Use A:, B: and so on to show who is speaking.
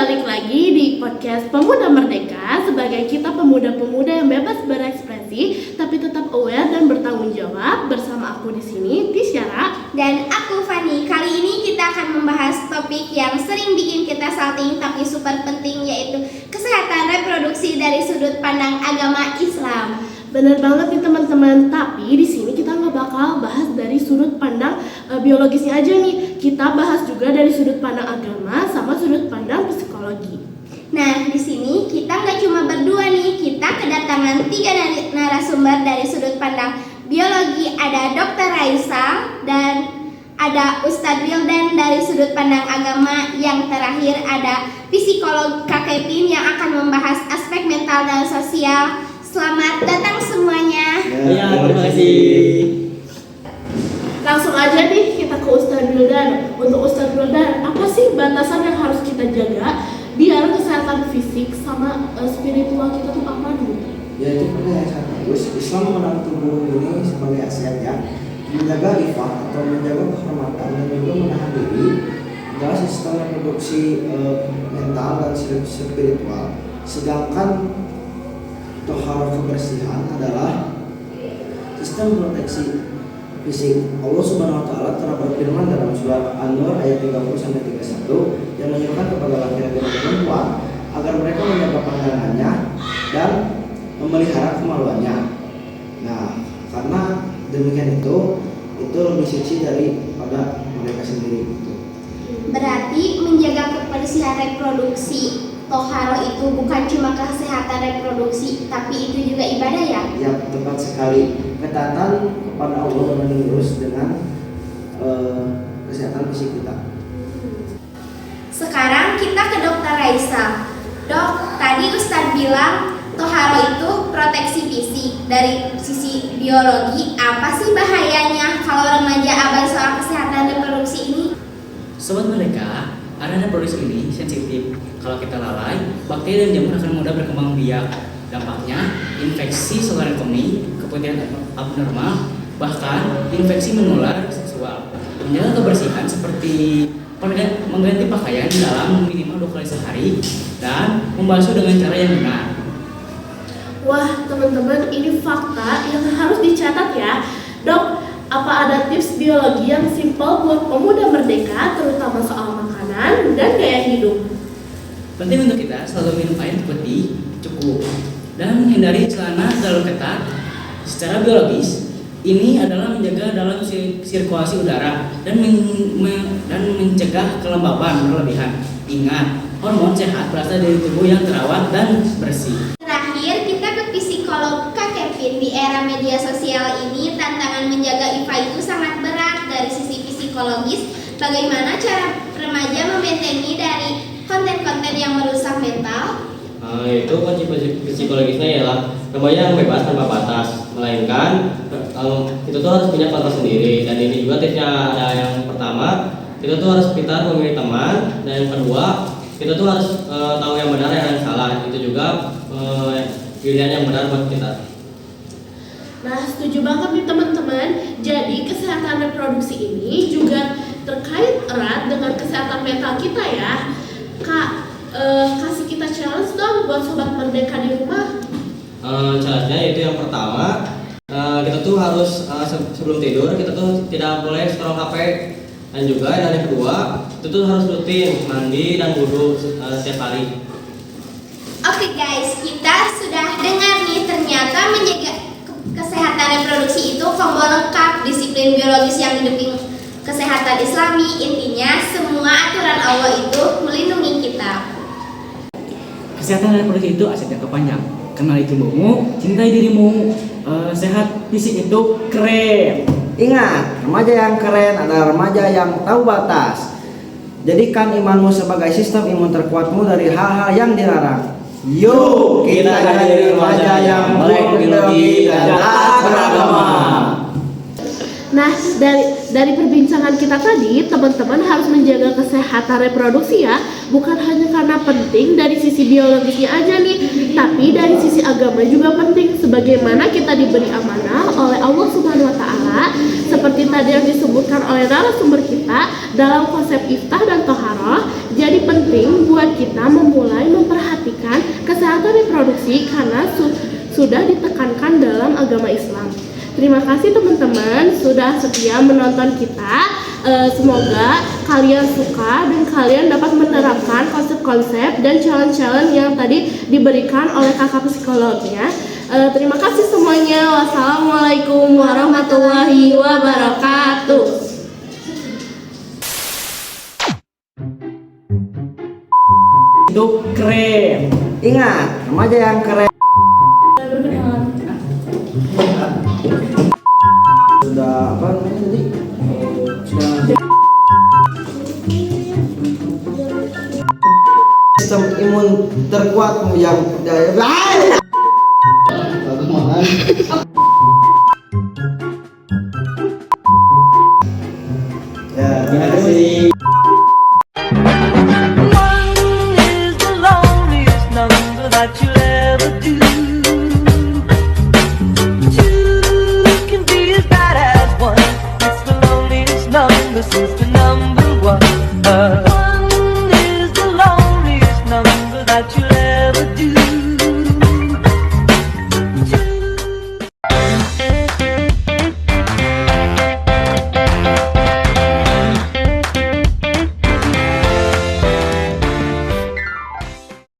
A: balik lagi di podcast Pemuda Merdeka sebagai kita pemuda-pemuda yang bebas berekspresi tapi tetap aware dan bertanggung jawab. Bersama aku di sini Tisyara
B: dan aku Fani. Kali ini kita akan membahas topik yang sering bikin kita salting tapi super penting, yaitu kesehatan reproduksi dari sudut pandang agama Islam.
A: Bener banget nih teman-teman, tapi di sini kita nggak bakal bahas dari sudut pandang biologisnya aja nih. Kita bahas juga dari sudut pandang agama sama sudut pandang psikologi.
B: Nah, di sini kita nggak cuma berdua nih, kita kedatangan 3 narasumber dari sudut pandang biologi. Ada Dr. Raisa dan ada Ustadz Wildan dari sudut pandang agama. Yang terakhir ada psikolog Kak Kevin yang akan membahas aspek mental dan sosial. Selamat datang semuanya.
C: Ya, terima kasih.
A: Langsung aja nih kita ke Ustadz Wildan. Untuk Ustadz Wildan, apa sih batasan yang harus kita jaga biar kesehatan fisik sama spiritual kita tuh aman gitu?
C: Ya, itu pertanyaan yang sangat bagus. Islam memandang tubuh ini sebagai aset ya. Menjaga ifah atau menjaga kehormatan dan juga menahan diri adalah sistem reproduksi mental dan spiritual. Sedangkan tohara kebersihan adalah sistem proteksi fisik. Allah Subhanahu wa taala telah berfirman dalam surah An-Nur ayat 30-31 yang menyuruhkan kepada laki-laki dan perempuan agar mereka menjaga pandangannya dan memelihara kemaluannya. Nah, karena demikian itu lebih suci daripada mereka sendiri.
B: Berarti menjaga kebersihan reproduksi toharo itu bukan cuma kesehatan reproduksi, tapi itu juga ibadah ya?
C: Ya, tepat sekali. Ketaatan kepada Allah berbanding lurus dengan kesehatan fisik kita.
B: Sekarang kita ke Dr. Raisa. Dok, tadi Ustadz bilang toharo itu proteksi fisik. Dari sisi biologi, apa sih bahayanya kalau remaja abai soal kesehatan reproduksi ini?
D: Sobat Merdeka, area reproduksi ini sensitif. Kalau kita lalai, bakteri dan jamur akan mudah berkembang biak. Dampaknya, infeksi saluran kemih, keputihan abnormal, bahkan infeksi menular seksual. Menjaga kebersihan seperti mengganti pakaian dalam minimal 2 kali sehari dan membasuh dengan cara yang benar.
A: Wah teman-teman, ini fakta yang harus dicatat ya. Dok, apa ada tips biologi yang simpel buat pemuda merdeka, terutama soal makanan dan gaya hidup?
D: Penting untuk kita selalu minum air putih cukup dan menghindari celana terlalu ketat. Secara biologis, ini adalah menjaga dalam sirkulasi udara dan mencegah kelembapan berlebihan. Ingat, hormon sehat berasal dari tubuh yang terawat dan bersih.
B: Terakhir, kita ke psikolog Kak Kevin. Di era media sosial ini, tantangan menjaga IFA itu sangat berat dari sisi psikologis. Bagaimana cara remaja membentengi dari konten-konten yang merusak mental?
E: Itu kunci psikologisnya ialah remaja yang bebas tanpa batas, melainkan itu tuh harus punya kontrol sendiri. Dan ini juga tipsnya ada yang pertama, kita tuh harus pintar memilih teman, dan yang kedua kita tuh harus tahu yang benar dan yang salah. Itu juga pilihan yang benar buat kita.
A: Nah, setuju banget nih teman-teman. Jadi kesehatan reproduksi ini juga terkait erat dengan kesehatan mental kita ya. Kak, kasih kita challenge dong buat sobat merdeka di rumah.
E: Challenge-nya itu yang pertama, kita tuh harus sebelum tidur kita tuh tidak boleh scroll HP. Dan juga yang kedua, itu tuh harus rutin mandi dan wudhu setiap hari.
B: Oke guys, kita sudah dengar nih, ternyata menjaga kesehatan reproduksi itu combo lengkap, disiplin biologis yang didukung kesehatan Islami. Intinya semua aturan Allah itu melindungi kita.
D: Kesehatan reproduksi itu aset jangka panjang. Kenali tubuhmu, cintai dirimu. Sehat fisik itu keren.
C: Ingat, remaja yang keren adalah remaja yang tahu batas. Jadikan imanmu sebagai sistem imun terkuatmu dari hal-hal yang dilarang. Yuk, kita jadi remaja yang melek biologi dan taat beragama.
A: Nah, dari perbincangan kita tadi, teman-teman harus menjaga kesehatan reproduksi ya. Bukan hanya karena penting dari sisi biologisnya aja nih, tapi dari sisi agama juga penting. Sebagaimana kita diberi amanah oleh Allah Subhanahu wa taala, seperti tadi yang disebutkan oleh narasumber kita dalam konsep iftah dan toharoh. Jadi penting buat kita reproduksi karena sudah ditekankan dalam agama Islam. Terima kasih teman-teman sudah setia menonton kita. Semoga kalian suka dan kalian dapat menerapkan konsep-konsep dan challenge-challenge yang tadi diberikan oleh kakak psikolognya. Terima kasih semuanya. Wassalamualaikum warahmatullahi wabarakatuh.
F: Itu keren.
C: Ingat, remaja yang keren. Sudah apa namanya tadi? Sistem imun terkuat yang